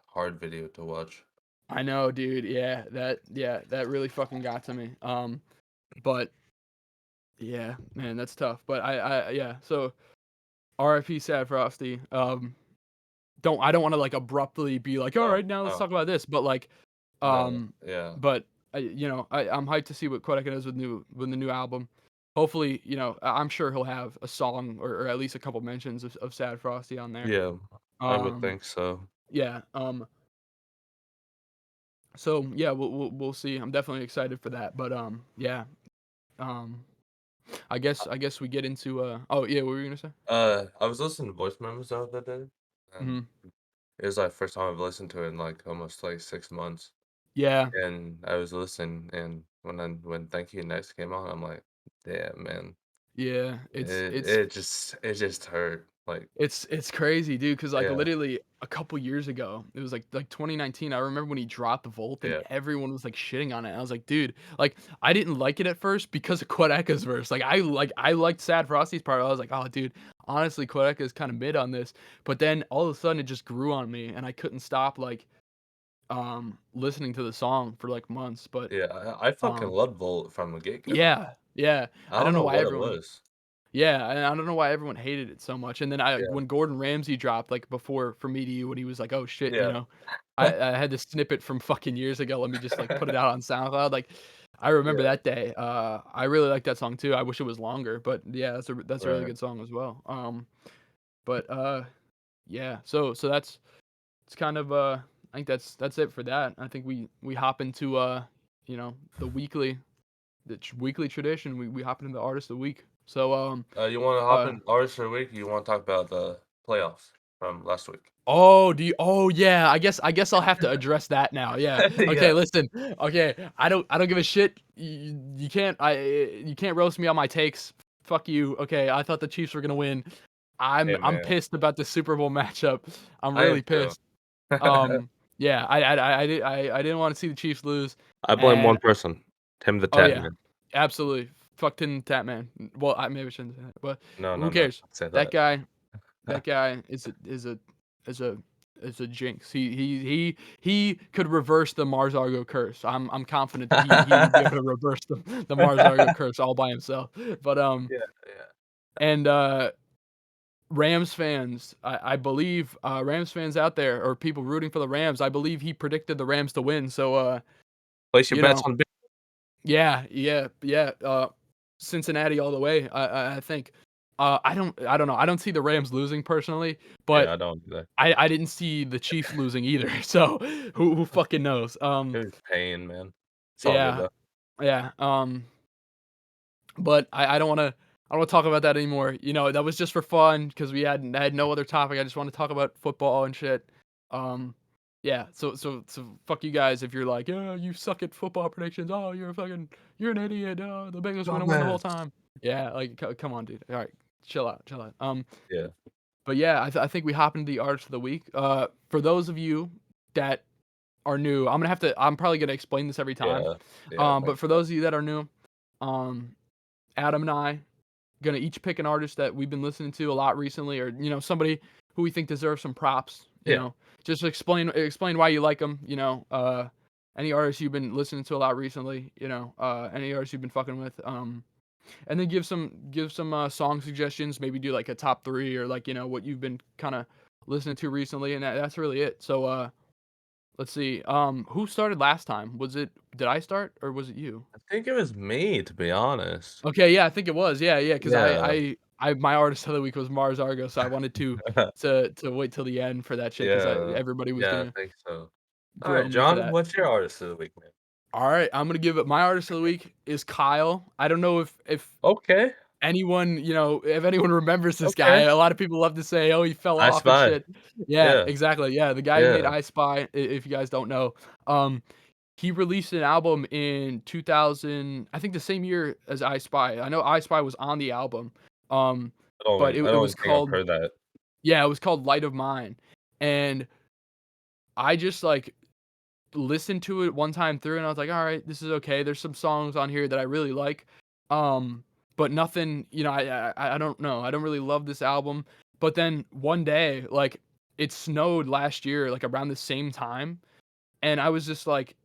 hard video to watch. I know, dude. Yeah, that really fucking got to me. But yeah, man, that's tough. But yeah. So R.I.P. Sad Frosty. I don't wanna, like, abruptly be like, No, "Alright, now let's no, talk about this," but, like, no, um, yeah, but, I'm hyped to see what Quadeca does with the new album. Hopefully, I'm sure he'll have a song or at least a couple mentions of Sad Frosty on there. yeah, I would Um, think so. yeah, so, yeah, we'll see. I'm definitely excited for that, but, yeah, um, I guess we get into, oh, yeah, what were you gonna say? I was listening to voice memos the other day, and Mhm. it was like first time I've listened to it in like almost like 6 months. Yeah, And I was listening, and when Thank You Next came on, I'm like, "Damn, man." yeah, It just hurt, like, it's crazy, dude. Cause like, yeah, literally a couple years ago, it was like 2019, I remember when he dropped the Volt and yeah, everyone was, like, shitting on it, I was like, "Dude," like, I didn't like it at first because of Quadeca's verse, like, I liked Sad Frosty's part, I was like, "Oh, dude, honestly, Quadeca is kinda mid on this," but then all of a sudden it just grew on me, and I couldn't stop, like, listening to the song for, like, months, but, yeah, I fucking um loved Volt from the get-go. yeah, yeah, I I don't don't know know why what it everyone was. Yeah, and I don't know why everyone hated it so much, and then Yeah, when Gordon Ramsay dropped, like, before From Me to You, when he was like, "Oh, shit," yeah, I had this snippet from fucking years ago, let me just, like, put it out on SoundCloud, like, I remember yeah, that day, I really like that song too, I wish it was longer, but yeah, that's a really right. good song as well, but, yeah, so it's kind of, I think that's it for that. I think we hop into, the weekly tradition, we hop into the artist of the week, so, You wanna hop uh in Artist of the Week? You wanna talk about the playoffs from last week? Oh, yeah, I guess I'll have to address that now, yeah. Okay, Yeah. listen, okay, I don't give a shit. You can't roast me on my takes. Fuck you. Okay, I thought the Chiefs were gonna win. I'm Hey, I'm man. pissed about the Super Bowl matchup. I'm I am really too. pissed. Yeah, I didn't wanna see the Chiefs lose, I blame and one person, Tim the oh, Tat yeah, Man. absolutely. Fuck Tin Tap Man. Well, I maybe shouldn't say that, but No, no, who no, cares? don't say That that. guy that guy is a It's a jinx. He could reverse the Mars Argo curse. I'm confident that he would be able to reverse the Mars Argo curse all by himself. But, Yeah, yeah. and, Rams fans, I believe, Rams fans out there or people rooting for the Rams, I believe he predicted the Rams to win. So, Place your you bets know, on big. yeah, yeah, yeah, Cincinnati all the way, I think. I don't know, I don't see the Rams losing personally, Yeah, but I don't do that. I didn't see the Chiefs losing either, so who fucking knows? It was pain, man. It's all good Yeah, though. yeah, but I don't wanna talk about that anymore, that was just for fun because we had no other topic, I just wanna talk about football and shit. Um, yeah, so fuck you guys if you're like, "Yeah, you suck at football predictions. Oh, you're an idiot. Oh, the Bengals are gonna win the whole Dumbass. time." Yeah, like, come on, dude. Alright, chill out, chill out. Yeah, But yeah, I think we hop into the artist of the week. For those of you that are new, I'm probably gonna explain this every time. yeah, yeah, I think But for so. those of you that are new, um, Adam and I gonna each pick an artist that we've been listening to a lot recently, or somebody who we think deserves some props. Yeah, Just explain why you like them. Any artists you've been listening to a lot recently. Any artists you've been fucking with. And then give some song suggestions. Maybe do like a top three or like what you've been kind of listening to recently, and that's really it. So let's see. Who started last time? Did I start or was it you? I think it was me, to be honest. Okay, yeah, I think it was. Yeah, yeah, 'cause Yeah. my artist of the week was Mars Argo, so I wanted to wait till the end for that shit 'cause Yeah. everybody was Yeah, I gonna think so. grill Alright, me for John, that. what's your artist of the week, man? Alright, I'm gonna give it my artist of the week is Kyle. I don't know if Okay, anyone, if anyone remembers this guy. okay. A lot of people love to say, "Oh, he fell I off and Spy. shit." Yeah, Yeah, exactly, yeah, the guy who made yeah. I Spy, if you guys don't know. Um, he released an album in 2000, I think the same year as I Spy. I know I Spy was on the album, um, but I it don't was even think I've called heard that. yeah, it was called Light of Mine, and I just, like, listened to it one time through, and I was like, "Alright, this is okay." There's some songs on here that I really like, um, but nothing I don't know, I don't really love this album, but then one day, like, it snowed last year, like, around the same time, and I was just like,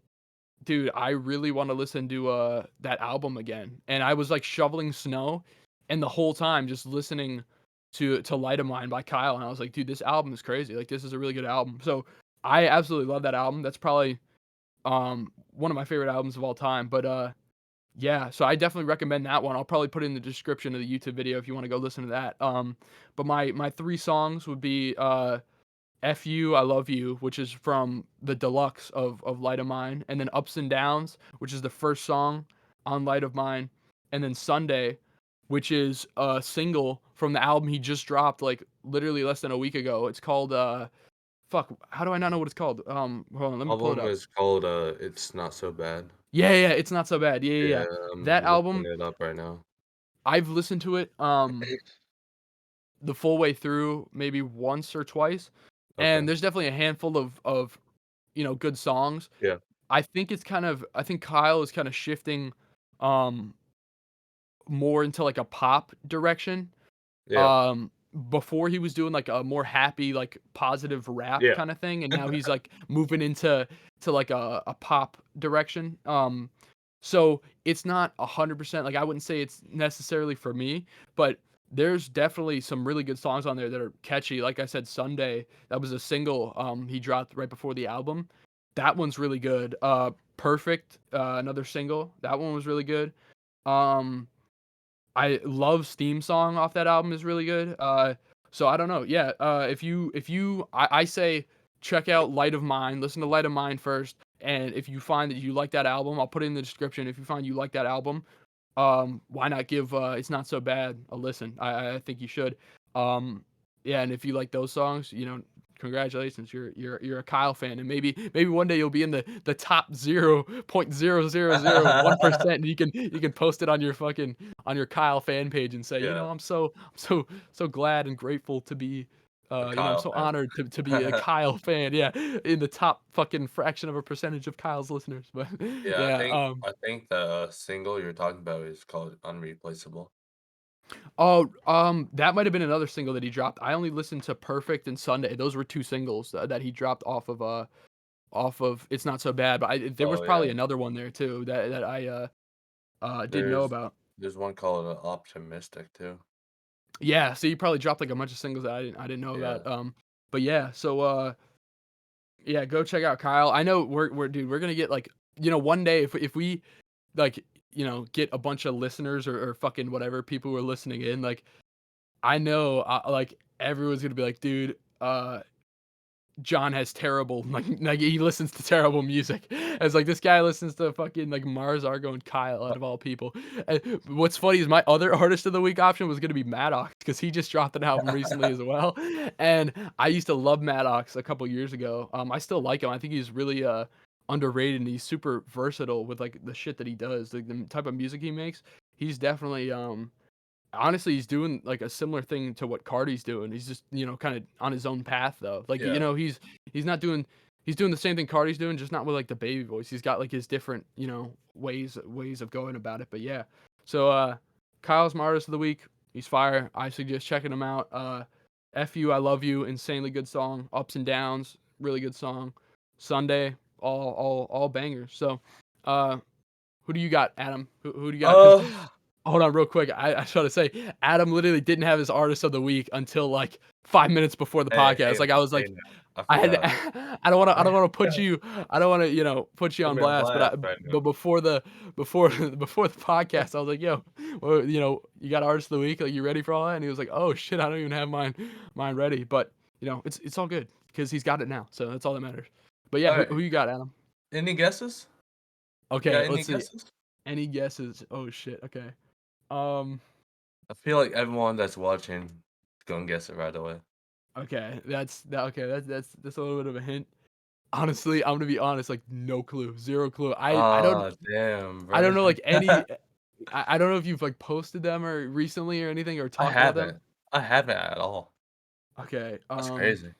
"Dude, I really wanna listen to, that album again," and I was, like, shoveling snow, and the whole time just listening to Light of Mine by Kyle, and I was like, "Dude, this album is crazy, like, this is a really good album." So, I absolutely love that album, that's probably one of my favorite albums of all time, but, yeah, so I definitely recommend that one. I'll probably put it in the description of the YouTube video if you wanna go listen to that. But my 3 songs would be, F You, I Love You, which is from the deluxe of Light of Mine, and then Ups and Downs, which is the first song on Light of Mine, and then Sunday, which is a single from the album he just dropped, like, literally less than a week ago. It's called, fuck, how do I not know what it's called? Hold on, let me pull it Album up. is called, It's Not So Bad. Yeah, yeah, It's Not So Bad. Yeah, yeah, yeah. Yeah, I'm That looking album, it up right now. I've listened to it, the full way through maybe once or twice, Okay. and there's definitely a handful of good songs. Yeah, I think Kyle is kinda shifting, um, more into, like, a pop direction. yeah, Um, Before he was doing, like, a more happy, like, positive rap yeah. kinda thing, and now he's, like, moving into like, a pop direction. So it's not 100%, like, I wouldn't say it's necessarily for me, but there's definitely some really good songs on there that are catchy. Like I said, Sunday, that was a single, he dropped right before the album. That one's really good. Perfect, another single, that one was really good. Um I love Steam Song off that album is really good. So I don't know. Yeah, I say check out Light of Mine, listen to Light of Mine first, and if you find that you like that album, I'll put it in the description. If you find you like that album, why not give It's Not So Bad a listen? I think you should. Um, yeah, and if you like those songs, congratulations, you're a Kyle fan, and maybe one day you'll be in the top 0.0001%, and you can post it on your Kyle fan page and say, Yeah, I'm so glad and grateful to be, a I'm Kyle so fan. honored to be a Kyle fan. Yeah, in the top fucking fraction of a percentage of Kyle's listeners. But Yeah, yeah, I think the single you're talking about is called "Unreplaceable." Oh, that might have been another single that he dropped. I only listened to Perfect and Sunday. Those were 2 singles that he dropped off of It's Not So Bad, but there was Oh, yeah. probably another one there too that I, didn't know There's about. there's one called, Optimistic too. Yeah, so he probably dropped, like, a bunch of singles that I didn't know Yeah. about, but yeah, so, yeah, go check out Kyle. I know dude, we're gonna get, like, one day if we, like, get a bunch of listeners or fucking whatever people who are listening in, like, I know, like, everyone's gonna be like, "Dude, John has terrible like he listens to terrible music." It's like this guy listens to fucking like Mars, Argo, and Kyle Uh, out of all people. What's funny is my other artist of the week option was gonna be Maddox because he just dropped an album recently as well. And I used to love Maddox a couple years ago. I still like him. I think he's really underrated and he's super versatile with like the shit that he does, like the type of music he makes. He's definitely honestly, he's doing, like, a similar thing to what Cardi's doing. He's just, kinda on his own path, though. Like, yeah. he's not doing he's doing the same thing Cardi's doing, just not with, like, the baby voice. He's got, like, his different, ways of going about it, but yeah. So, Kyle's my artist of the week. He's fire. I suggest checking him out. F You, I Love You, insanely good song. Ups and Downs, really good song. Sunday, all bangers. So, uh, who do you got, Adam? Who do you got? Because Uh, hold on real quick. I just wanna say, Adam literally didn't have his artist of the week until, like, 5 minutes before the hey, podcast. Like, I was hey, like, now, I I had forgot. I don't wanna put you I don't wanna, put you Put on me on blast, blast right now. but before the podcast, I was like, "Yo, well, you got artist of the week? Like, you ready for all that?" And he was like, "Oh, shit, I don't even have mine ready." But, it's all good because he's got it now, so that's all that matters. But yeah, who Alright, you got, Adam? any guesses? You got Okay, any let's see. guesses? Any guesses? Oh, shit, okay. Um I feel like everyone that's watching is gonna guess it right away. Okay, that's a little bit of a hint. Honestly, I'm gonna be honest, like, no clue, 0 clue. Oh damn, I bro. don't know, like, any I don't know if you've, like, posted them or recently or anything or I talked about them. haven't. I haven't at all. Okay, That's crazy.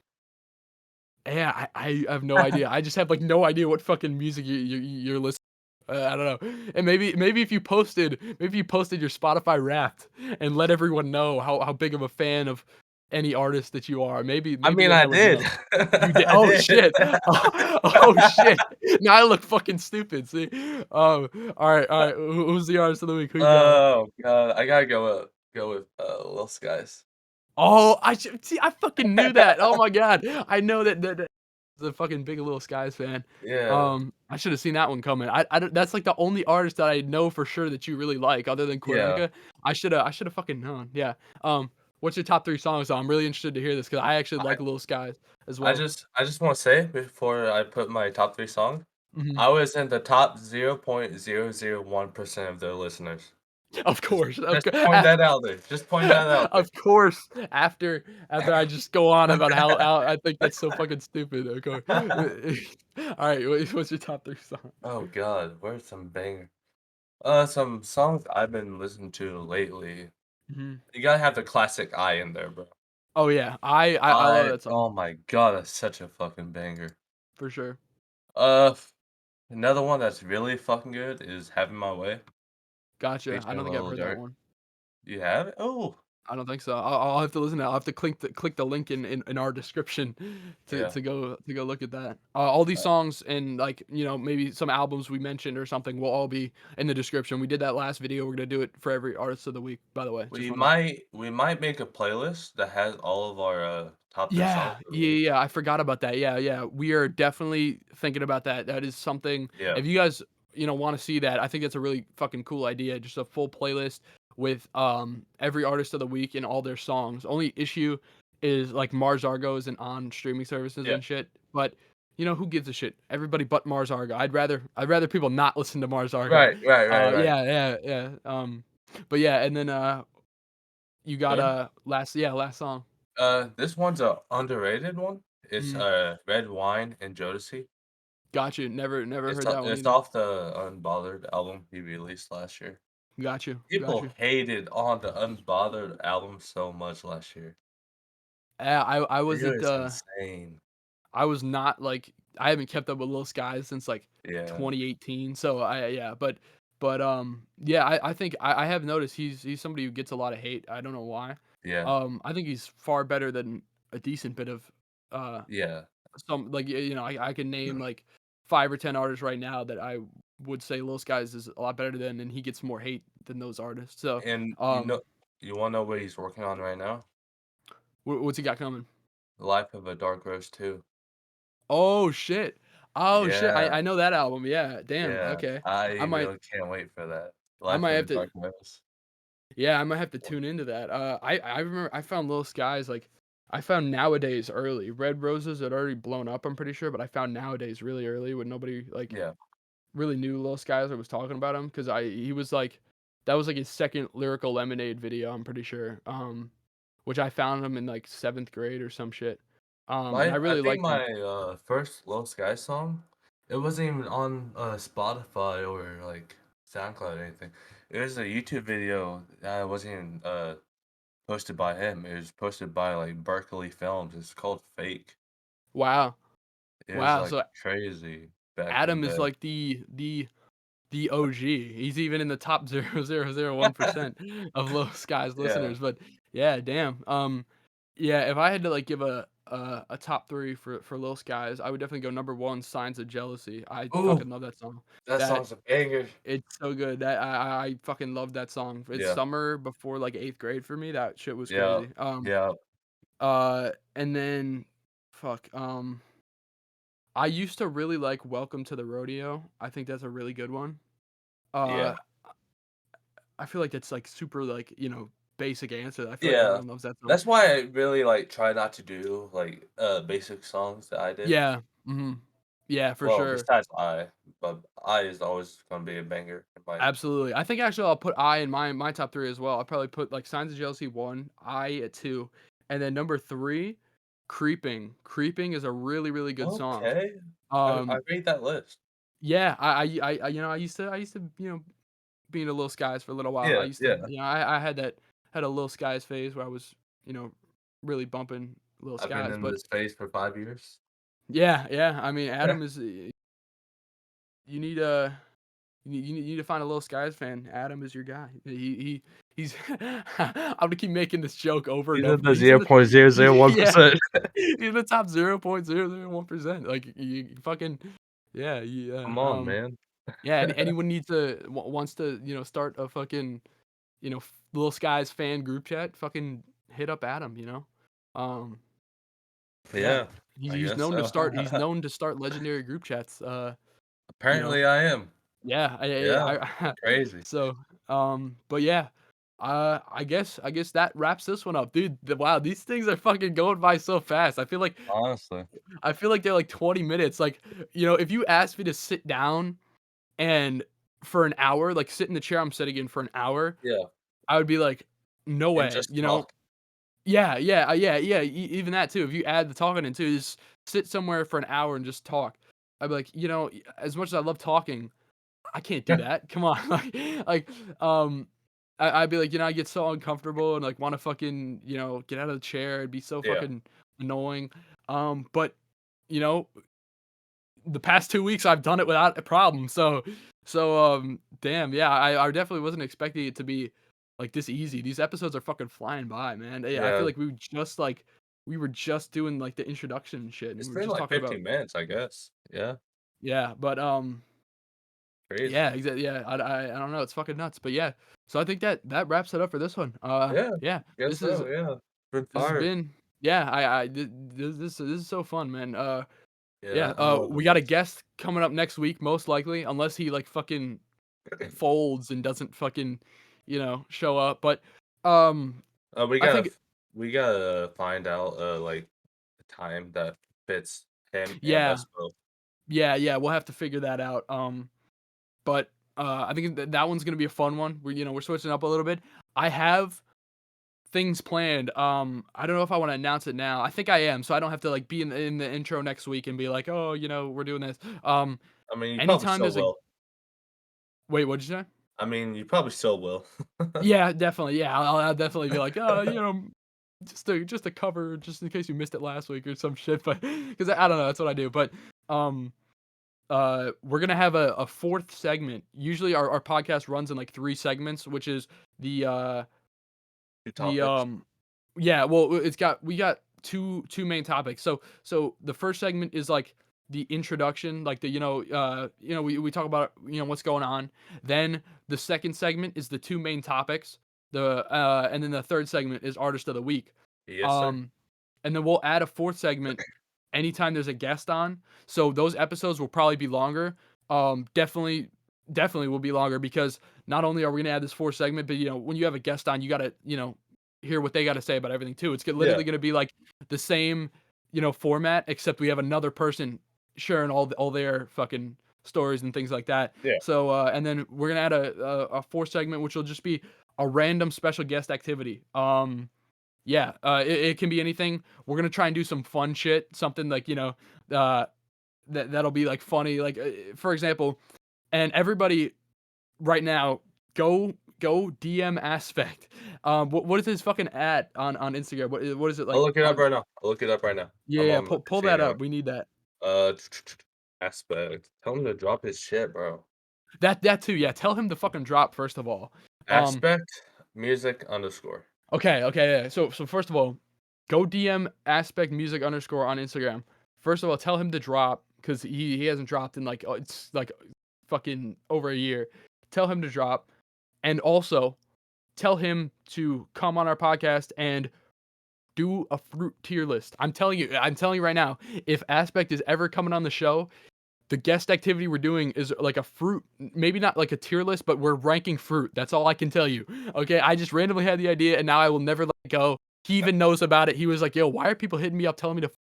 yeah, I have no idea. I just have, like, no idea what fucking music you're listening. I don't know. And maybe if you posted your Spotify Wrapped and let everyone know how big of a fan of any artist that you are, I maybe mean, then I I would did. know. You did? I Oh, did. shit. Oh, shit. Now I look fucking stupid, see? Alright, who's the artist of the week? Who you got? Oh god, I gotta go with, Lil Skies. Oh, I fucking knew that. Oh my god. I know that the fucking Big Little Skies fan. Yeah, I should have seen that one coming. I don't that's like the only artist that I know for sure that you really like other than yeah. Quadeca. I should have fucking known. Yeah. What's your top 3 songs though? I'm really interested to hear this because I actually I like Little Skies as I well. just I just wanna say before I put my top 3 song, Mhm. I was in the top 0.001% of their listeners. Of Just course, just point that out there. Just point that out there. of course, after I just go on about how I think that's so fucking stupid, of course. Alright, what's your top 3 song? Oh god, where's some banger? Some songs I've been listening to lately. Mhm. You gotta have the classic "I" in there, bro. Oh, yeah, I love that song, Oh my god, that's such a fucking banger. for sure. Uh, Another one that's really fucking good is "Having My Way" Gotcha, I featuring don't think I've Lil heard that Durk. one. You have it? Oh, I don't think so. I'll have to listen to it. I'll have to click the link in our description yeah. to go look at that. All these songs and, like, maybe some albums we mentioned or something will all be in the description. We did that last video. We're gonna do it for every artist of the week, by the way. Just wanna We might make a playlist that has all of our, top 3 songs Yeah, for the yeah, week. yeah, I forgot about that. Yeah, yeah. We are definitely thinking about that. That is something Yeah, if you guys, wanna see that, I think that's a really fucking cool idea. Just a full playlist with, every artist of the week and all their songs. Only issue is, like, Mars Argo isn't on streaming services yeah. and shit, but, who gives a shit? Everybody but Mars Argo. I'd rather people not listen to Mars Argo. Right, right, right, right. Yeah, yeah, yeah, but yeah, and then, you got, 3rd? last song. This one's a underrated one. It's, Mhm. Red Wine and Jodeci. Got you. Never heard that one It's either. off the Unbothered album he released last year. Got you, got People you. hated on the Unbothered album so much last year. I It wasn't, was insane. I was not, like I haven't kept up with Lil Skies since, like, Yeah. 2018, so yeah, but But, yeah, I think I have noticed he's somebody who gets a lot of hate, I don't know why. Yeah, I think he's far better than a decent bit of, uh, yeah, some like, you know, I can name, like, 5 or 10 artists right now that I would say Lil Skies is a lot better than, and he gets more hate than those artists, so, and you wanna know what he's working on right now? what's he got coming? The Life of a Dark Rose too. Oh, shit. Oh, shit, Yeah, I know that album, yeah, damn, yeah, okay. I I might really can't wait for that. I Life might of have a to Dark Rose. Yeah, I might have to tune into that. I remember I found Little Skies, like I found Nowadays early. Red Roses had already blown up, I'm pretty sure, but I found Nowadays really early when nobody like Yeah. really knew Little Skies or was talking about him because I he was like that was like his second Lyrical Lemonade video, I'm pretty sure. Which I found him in like 7th grade or some shit. And I I really think liked him. my, first Lil Sky song, it wasn't even on, Spotify or, like, SoundCloud or anything. It was a YouTube video that wasn't even, posted by him. It was posted by, like, Berkeley Films. It's called Fake. Wow. It was, Wow. like, So crazy back in Adam the is like the OG. He's even in the top 0.0001% of Low Skies Yeah. listeners, but yeah, damn. Yeah, if I had to, like, give a top 3 for Lil Skies, I would definitely go number 1, Signs of Jealousy. I Ooh, fucking love that song. that That song's a banger. it's so good. That I fucking love that song. It's Yeah, summer before, like, 8th grade for me. That shit was yeah, crazy. yeah. And then fuck, I used to really like Welcome to the Rodeo. I think that's a really good one. Yeah. Uh I feel like that's, like, super, like, basic answer. I feel like Yeah. everyone loves that song. That's why I really, like, try not to do, like, basic songs that I did. Yeah, mhm. Yeah, for Well, sure. besides but I is always gonna be a banger in my Absolutely. I think actually I'll put I in my top 3 as well. I'll probably put, like, Signs of Jealousy 1, I at 2, and then number 3, Creeping. Creeping is a really, really good song. Okay. I Um, made that list. yeah, I used to, be in the Little Skies for a little while. I Yeah, used to, yeah. I had a Little Skies phase where I was, you know, really bumping Little I've been Skies, in but this phase for 5 years. yeah, yeah, I mean, Adam is, you need, you need to find a Little Skies fan. Adam is your guy. He's I'm gonna keep making this joke over and He's in over, the but he's in the yeah, 0.001%. he's in the top 0.001%. Like, you fucking yeah, Come on, man. yeah, anyone needs to wants to, start a fucking, Little Skies fan group chat, fucking hit up Adam, yeah. Yeah, He's I he's guess known to so. start he's known to start legendary group chats, you know? Apparently I am. Yeah, Yeah, I crazy. so, but yeah, I guess that wraps this one up, dude. Wow, these things are fucking going by so fast. Honestly. I feel like they're like 20 minutes. Like, if you asked me to sit down and for an hour, like sit in the chair I'm sitting in for an hour, Yeah, I would be like, no and way, just talk. Yeah, yeah, yeah. Even that too. If you add the talking into, just sit somewhere for an hour and just talk. I'd be like, as much as I love talking, I can't do that. Come on, like, um, I'd be like, I get so uncomfortable and like want to fucking, get out of the chair. It'd be so Yeah, fucking annoying. But you know, the past 2 weeks I've done it without a problem. Damn, yeah, I definitely wasn't expecting it to be like this easy. These episodes are fucking flying by, man. Yeah, I feel yeah. like we were just doing like the introduction and shit, and It's we were been just like talking about 15 minutes, I guess. Yeah, yeah, but crazy. yeah, exactly. Yeah, I don't know. It's fucking nuts. But yeah, so I think that wraps it up for this one. Yeah, Yeah, guess so, yeah. Been this has fire. been yeah. This is so fun, man. Yeah. Yeah, I'm We loving got a this. guest coming up next week, most likely, unless he like fucking folds and doesn't fucking, show up. But Uh, we I gotta think f we gotta find out, like, the time that fits him and yeah, us both. yeah. We'll have to figure that out. But I think that one's gonna be a fun one. We're switching up a little bit. I have things planned. I don't know if I want to announce it now. I think I am, so I don't have to like be in the intro next week and be like, oh, we're doing this. I mean, you probably Anytime still there's a will. wait, what'd you say? I mean, you probably still will. Yeah, definitely. Yeah, I'll definitely be like, oh, just a cover, just in case you missed it last week or some shit. But because I don't know, that's what I do. But um, we're gonna have a fourth segment. Usually our podcast runs in like 3 segments, which is the, uh, Two the, topics. yeah, well, we got two main topics. So the first segment is like the introduction, like the we talk about what's going on. Then the second segment is the two main topics. And then the third segment is artist of the week. Yes, sir. Um, and then we'll add a fourth segment anytime there's a guest on. So those episodes will probably be longer. Definitely will be longer because not only are we gonna add this fourth segment, but when you have a guest on, you gotta hear what they gotta say about everything too. It's Yeah. literally gonna be like the same format, except we have another person sharing all their fucking stories and things like that. Yeah. So and then we're gonna add a fourth segment, which will just be a random special guest activity. Yeah, it can be anything. We're gonna try and do some fun shit, something like uh, that'll be like funny. Like for example, and everybody right now, go DM Aspect. What is his fucking at on Instagram? What is it I'll like look it up on? right now. I'll look it up right now. Yeah, I'm yeah. on Pull seeing that it up. now. We need that. Uh, Aspect. Tell him to drop his shit, bro. That too. Yeah. Tell him to fucking drop first of all. Um. Aspect music underscore. Okay. Okay. Yeah. So first of all, go DM Aspect Music underscore on Instagram. First of all, tell him to drop because he hasn't dropped in like it's like fucking over a year. Tell him to drop, and also tell him to come on our podcast and do a fruit tier list. I'm telling you right now, if Aspect is ever coming on the show, the guest activity we're doing is like a fruit, maybe not like a tier list, but we're ranking fruit. That's all I can tell you. Okay, I just randomly had the idea and now I will never let it go. He even knows about it. He was like, "Yo, why are people hitting me up telling me to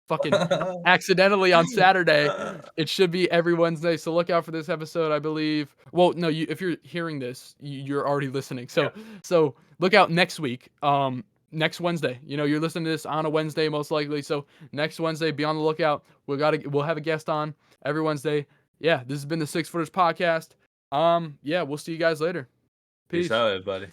fucking accidentally on Saturday. It should be every Wednesday, so look out for this episode, I believe. Well, no, if you're hearing this, you're already listening. Yeah. So look out next week. Next Wednesday. You're listening to this on a Wednesday most likely. So next Wednesday, be on the lookout. We'll have a guest on every Wednesday. Yeah, this has been the Six Footers podcast. Yeah, we'll see you guys later. Peace Peace. out, everybody.